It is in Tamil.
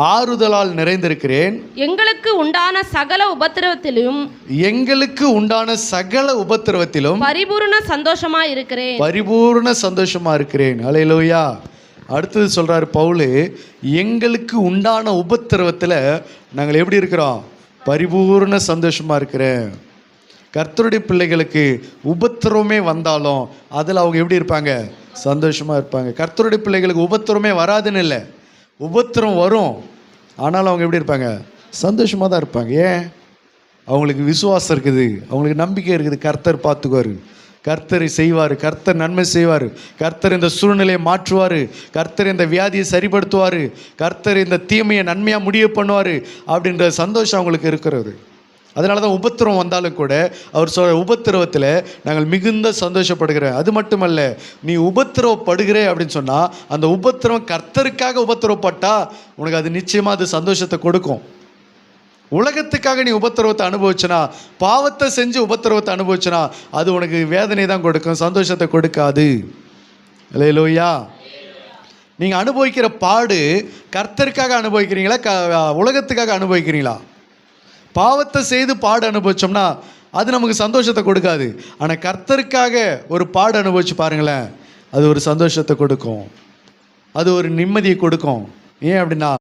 ஆறுதலால் நிறைந்திருக்கிறேன். எங்களுக்கு உண்டான சகல உபத்திரவத்திலும் பரிபூர்ண சந்தோஷமா இருக்கிறேன். அல்லேலூயா. அடுத்தது சொல்றாரு பவுல், எங்களுக்கு உண்டான உபத்திரவத்தில் நாங்கள் எப்படி இருக்கிறோம்? பரிபூர்ண சந்தோஷமா இருக்கிறேன். கர்த்தருடைய பிள்ளைகளுக்கு உபத்திரவமே வந்தாலும் அதில் அவங்க எப்படி இருப்பாங்க? சந்தோஷமா இருப்பாங்க. கர்த்தருடைய பிள்ளைகளுக்கு உபத்திரமே வராதுன்னு இல்லை, உபத்திரம் வரும், ஆனாலும் அவங்க எப்படி இருப்பாங்க? சந்தோஷமாக தான் இருப்பாங்க. ஏன்? அவங்களுக்கு விசுவாசம் இருக்குது, அவங்களுக்கு நம்பிக்கை இருக்குது. கர்த்தர் பார்த்துக்குவார், கர்த்தரை செய்வார், கர்த்தர் நன்மை செய்வார், கர்த்தர் இந்த சூழ்நிலையை மாற்றுவார், கர்த்தர் இந்த வியாதியை சரிப்படுத்துவார், கர்த்தர் இந்த தீமையை நன்மையாக முடிவு பண்ணுவார் அப்படின்ற சந்தோஷம் அவங்களுக்கு இருக்கிறது. அதனால தான் உபத்திரம் வந்தாலும் கூட அவர் உபத்திரவத்தில் நாங்கள் மிகுந்த சந்தோஷப்படுகிறேன். அது மட்டுமல்ல, நீ உபத்திரவப்படுகிற அப்படின்னு சொன்னால் அந்த உபத்திரவம் கர்த்தருக்காக உபத்திரவப்பட்டா உனக்கு அது நிச்சயமாக அது சந்தோஷத்தை கொடுக்கும். உலகத்துக்காக நீ உபத்திரவத்தை அனுபவிச்சனா, பாவத்தை செஞ்சு உபத்திரவத்தை அனுபவிச்சனா, அது உனக்கு வேதனை தான் கொடுக்கும், சந்தோஷத்தை கொடுக்காது. அல்லேலூயா. நீங்கள் அனுபவிக்கிற பாடு கர்த்தருக்காக அனுபவிக்கிறீங்களா, உலகத்துக்காக அனுபவிக்கிறீங்களா? பாவத்தை செய்து பாடு அனுபவிச்சோம்னா அது நமக்கு சந்தோஷத்தை கொடுக்காது. ஆனால் கர்த்தருக்காக ஒரு பாடு அனுபவிச்சு பாருங்களேன், அது ஒரு சந்தோஷத்தை கொடுக்கும், அது ஒரு நிம்மதியை கொடுக்கும். ஏன் அப்படின்னா